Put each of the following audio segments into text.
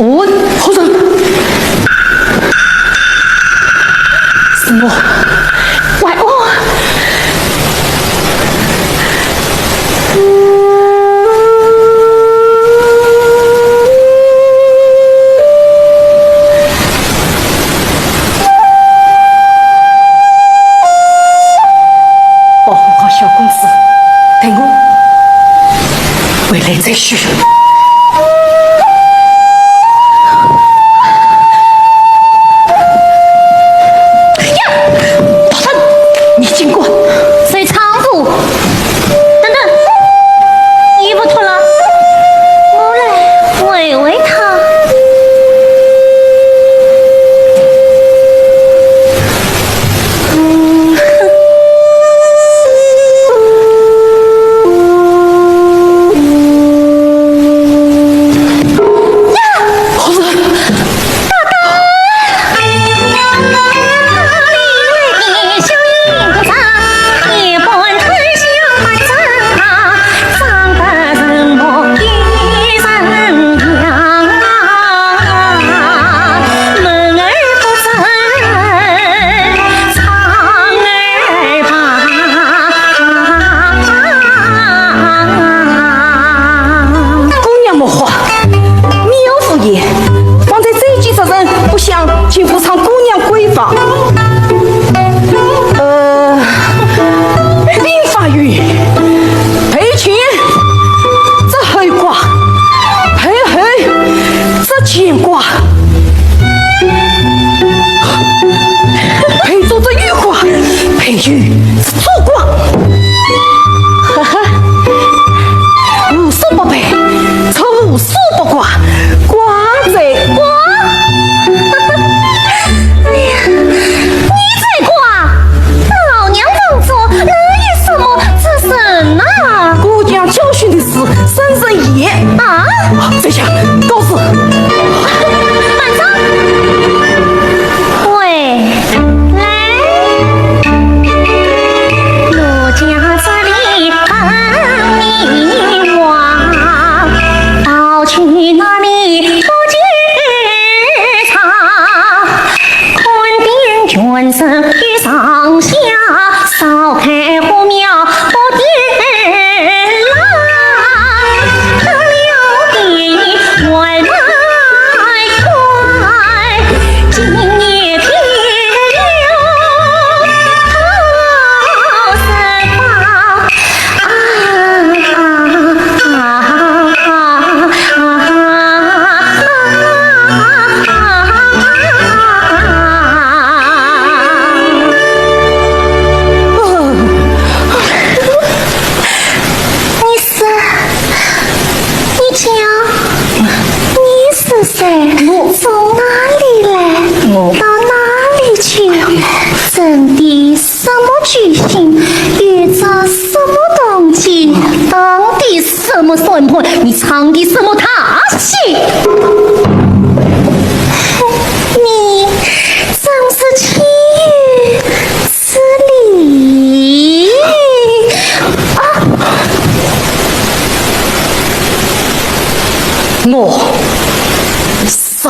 哦，好人，是我，怪我。保护好小公子，等我回来再说。你唱的什么大戏？你真是气宇之理啊！我杀。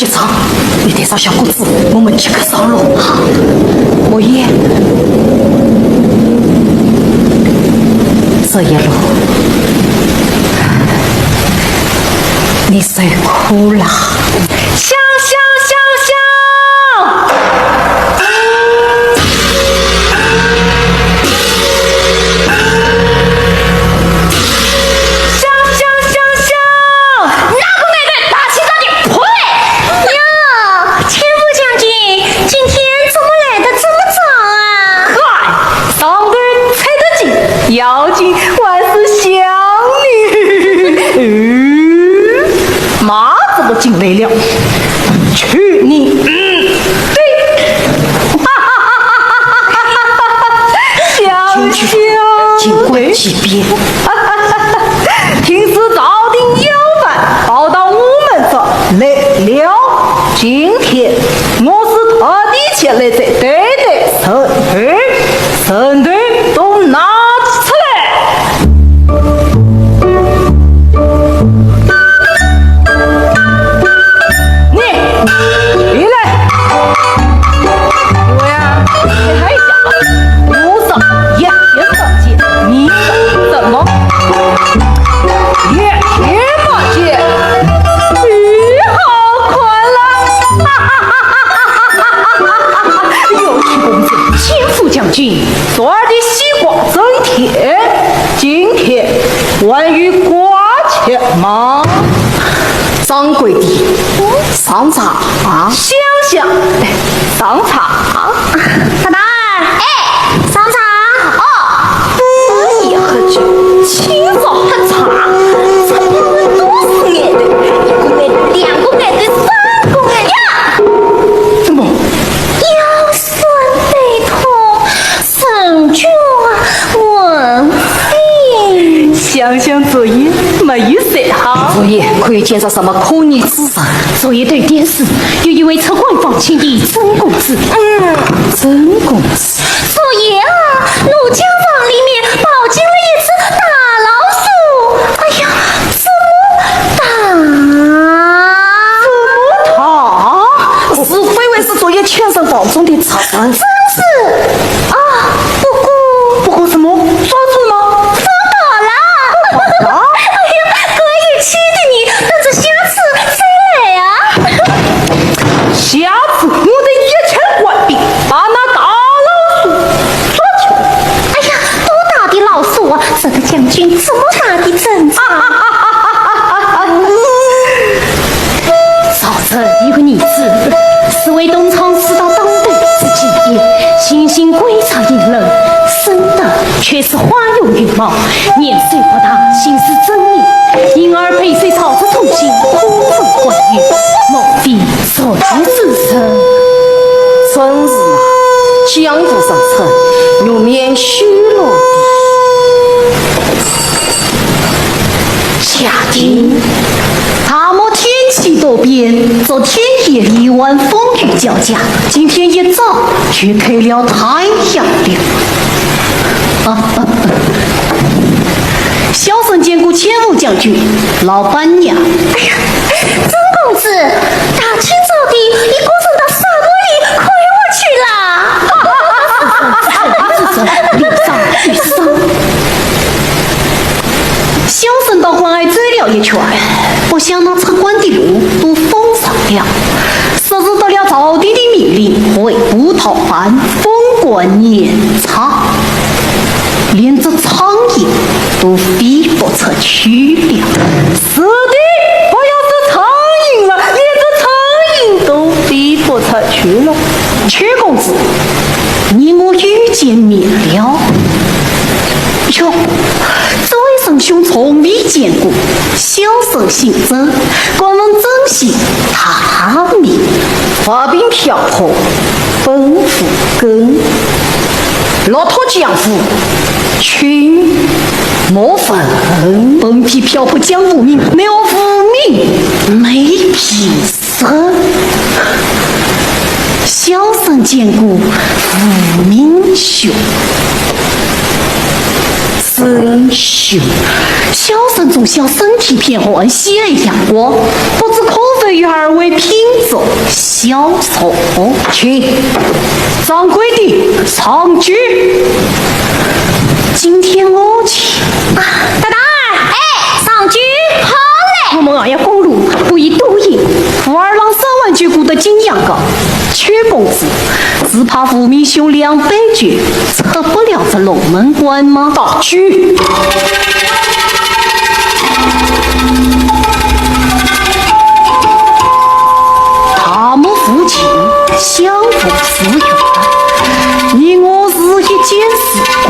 去找，你带上小公子，我们即刻上路。好，莫言，这一路你受苦了。香香香香，香香香香，哪个来的？大气大点，呸！哟，千夫将军，今天怎么来的这么早啊？嗨，上队猜得紧，要紧万事想你。妈怎么进来了？去你！对，香香，尽管即便。听说朝廷要犯报到我们这来了，今天我是特地前来在对对神队都拿出来。你来，我呀，你看一下，我是眼天不见，你是怎么？眼天不见，你好快乐！有趣公子，千夫将军，昨儿的西瓜增甜，今天关于瓜钱吗？掌柜的，上茶啊！香香，上茶。大胆儿，哎，上茶哦。你喝酒，清早喝茶，这不能多是爱的，一个爱的，两个爱的，三个爱的呀！怎么？腰酸背痛，手脚温肺。香香作业没有写好。作业可以见到什么可疑之人？作业队点是有一位测官房请的曾公子。曾公子，昨夜啊，怒江房里面跑进了一只大老鼠。哎呀，怎么打？是非为是作业全身当中的责任。真是啊！不过什么？抓住吗？风倒了。哎呀，可以气的你，等着下次再来啊！下次我得一拳关闭，把那大老鼠抓起来。哎呀，多大的老鼠啊！这个将军这么大的阵仗。早晨有个女子，是为东厂四大当队之基业，心性鬼才隐忍，生的却是花容月貌，年岁不大，心思缜密，因而陪随曹操同行，呼风唤雨，莫非所知之人？真是啊，江湖上称用面虚落的。夏天，大漠天气多变，昨天夜里晚风雨交加，今天一早却开了太阳了。小生见过千武将军，老板娘。哎呀，曾公子，大清早的，一个人到沙漠里快活去了。脸上沮丧。小生到关外走了一圈，不想那测官的路都封上了。设置得了朝廷的命令，为不讨办封官严查，连这苍蝇都飞不出去了。是的，不要是苍蝇了，连这苍蝇都飞不出去了。屈公子，你我遇见面了。哟，这位圣兄从未见过，小生姓曾，官文曾姓他名，发兵漂泊，奔赴根，骆驼江湖，群莫分，本匹漂泊江湖名，没有无名，没平生。小生见过吴明兄。是真秀。小生从小身体偏寒，喜爱阳光，不知可否与二位品奏小奏？请掌柜的上句。今天我请大胆儿，哎，上句好嘞。我们俺要公路不宜多言，富二郎3万绝股的金羊羔，薛公子只怕福明兄2百绝，测不了这龙门关吗？大举。他们父亲相逢私远，你我是一见世故。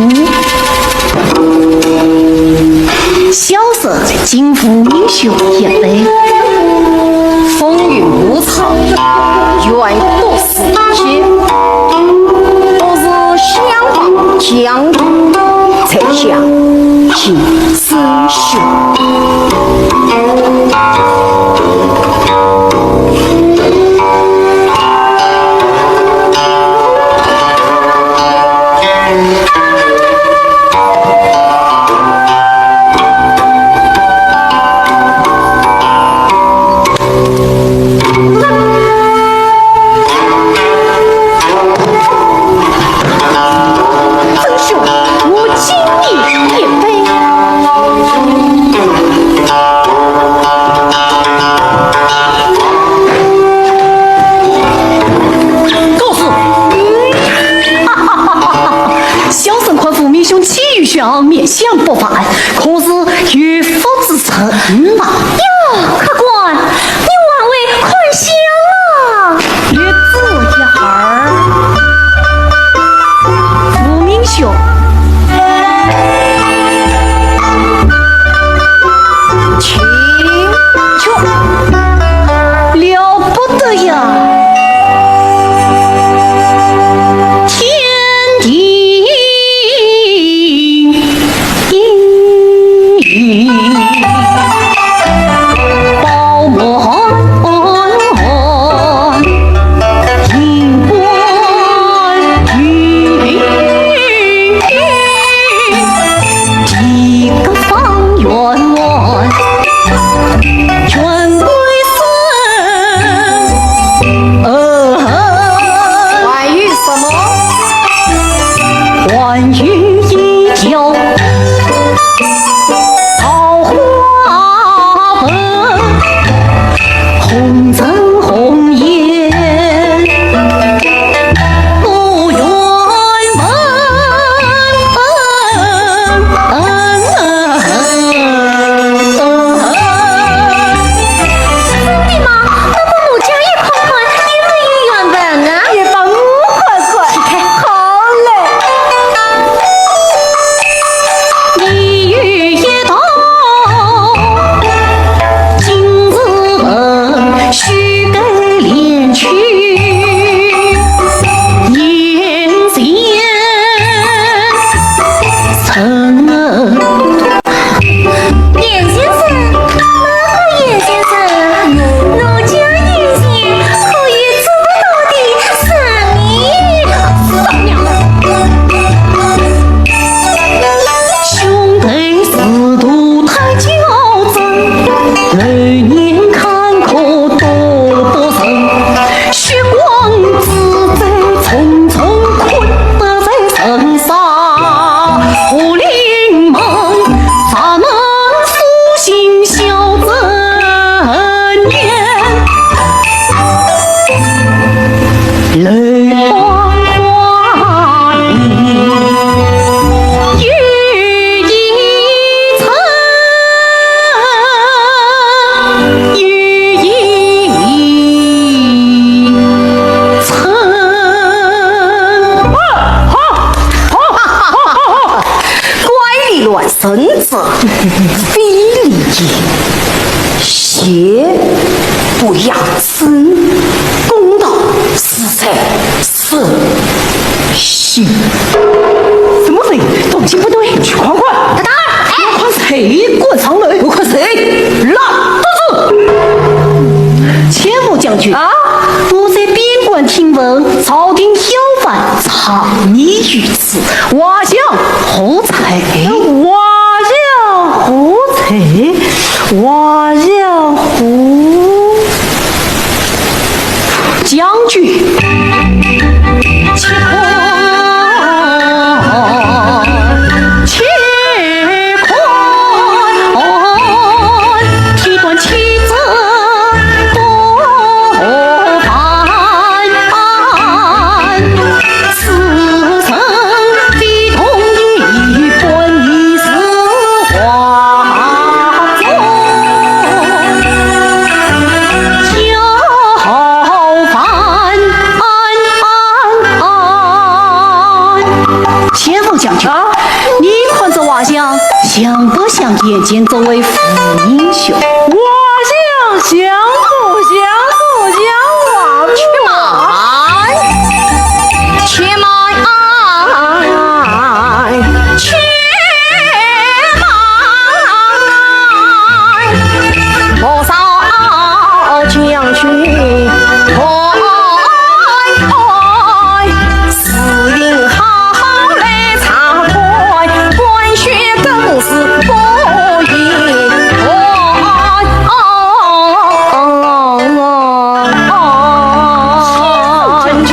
小生敬福明兄一杯。风雨无常，愿多时间。我是相逢江湖，才想起师兄。面相不凡，可是岳父之臣呐。哟，客官，你万位快香啊！略坐一会儿。福明兄，请瞧，了不得呀！臣者非礼也，邪不压身，公道实在是心。什么人？动静不对，去看看。大胆儿，哎，我看谁滚上来？我看谁拉肚子。且不将军啊！我在边关听闻，朝廷要犯藏匿于此，瓦匠何才？瓦匠嘿，瓦然乎将军，且快，提端妻子多烦，此生非同一本已是画中，叫烦。先锋将军，你看这瓦匠像不像眼前这位副英雄？我想想不想我去买，去买，去买，多少将军死因好来查开，官宣更是不宜将军，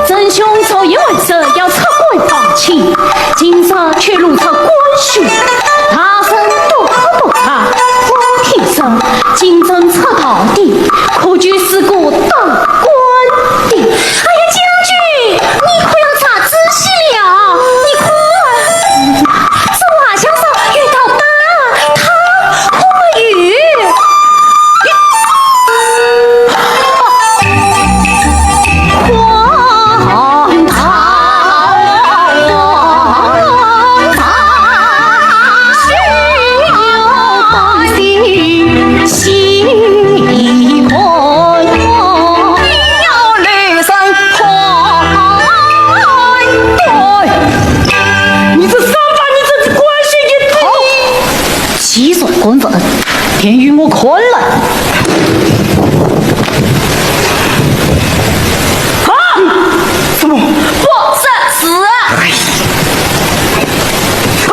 真凶早已问责，要撤官放弃，今日却入他官署，大声多查，我提升竞争测到底，可举事故当官的。哎呀，将军，你可要查仔细了，你看，这瓦墙上遇到他或雨。官粉，便与我看来。什么？不是，什么？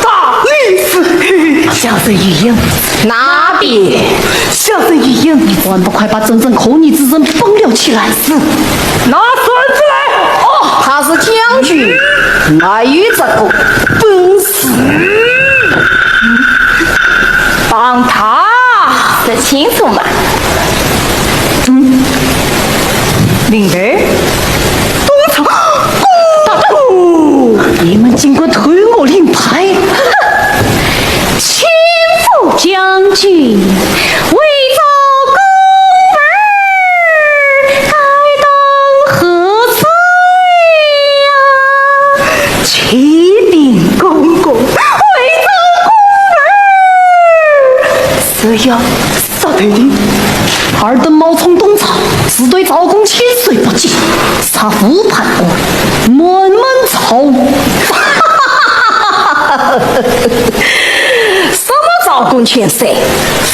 大律师，小人一言，哪边？小人一言，你还不快把真正可疑之人绑了起来！是，拿孙子来！哦，他是将军，那有这个本事。帮他这清楚嘛？领队，东厂，你们尽管推我令牌。亲父将军，为造公儿，该当何罪呀？启禀公公，这样杀对的。尔等冒充东厂，只对赵公千岁不敬，杀父叛国，满满操。什么赵公千岁？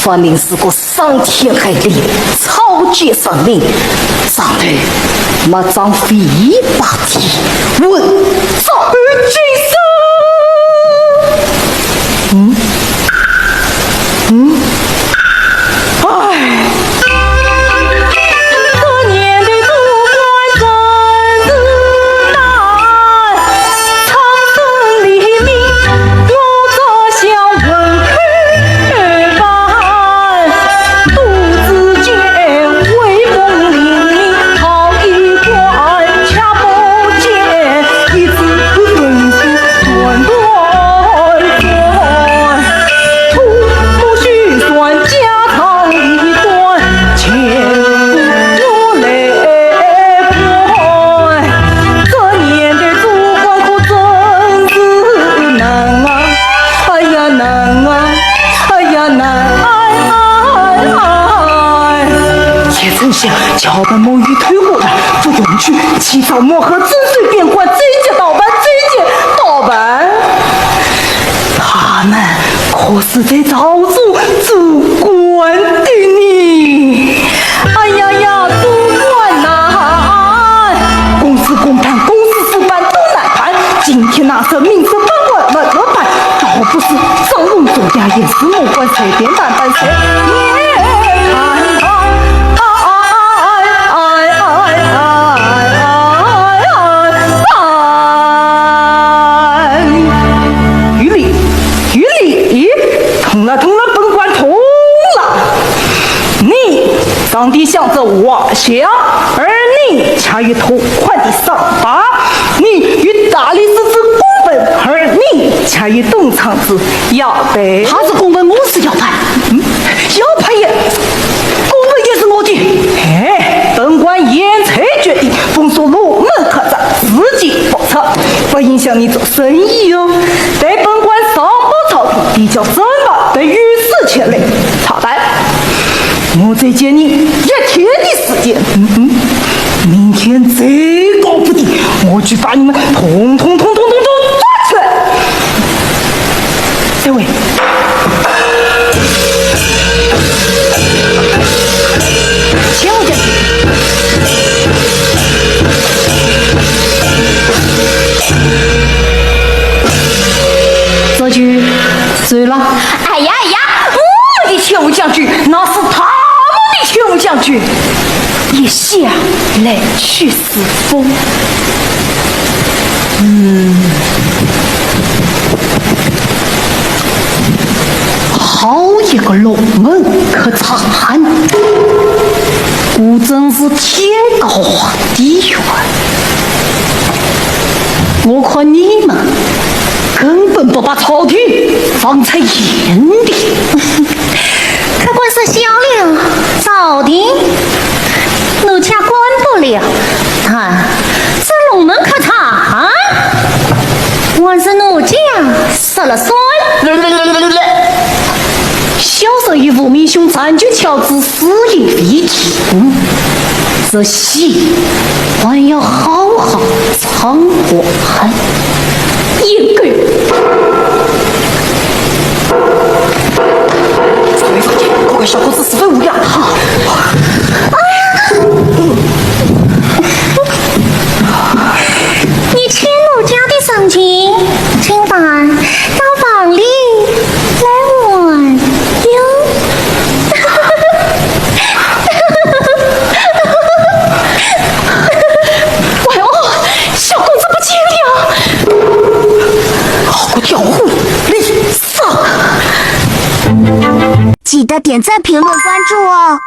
分明是个伤天害理、草菅生命。上头没长非法体，问赵军生。哎。这年的主官真是难，长生黎明有着相问客般，独自见威风凛凛好一官，恰不见一字分数断断断，不须算家常一段，千古泪光。这年的主官可真是难啊！哎呀难啊！哎呀难！谢丞相，瞧把某鱼推过来，不用去，起草磨合，真随便管，这一届盗版，这一届盗版。他们可是在造出主官的你！哎呀呀，主官呐！公事公办，公事私办都难办。今天那是明知本文文办，倒不是张龙做颠淡淡色也看到。通了，甭管通了。你长得像这瓦匠，而你恰与同款的桑巴，你与大理石之公本，而你恰与东厂子要得。他是公本，我是要牌。要牌也，公本也是我的。哎，本官严才决定，封锁龙门客栈，自己报仇，不影响你做生意哦。对本官上报朝廷，递交审判，得与时前来。查单，我再给你1天的时间。明天最高不低，我去把你们统统抓起来。这位。前无将军，这句醉了。哎呀，我的前无将军，那是他们的前无将军，也想来去是风。好一个龙门客栈，果真是天高皇帝远。我看你们根本不把朝廷放在眼里。客官是小了，朝廷奴家管不了。这龙门客栈，我是奴家失了算。小人与吴明兄占据乔治私营飞机，这戏还要好好唱完。一个人，各位小伙子，十分无恙。你欠奴家的赏金，今晚到房里来玩哟。哎呦，小公子不见了！好个条虎，你上！记得点赞、评论、关注哦。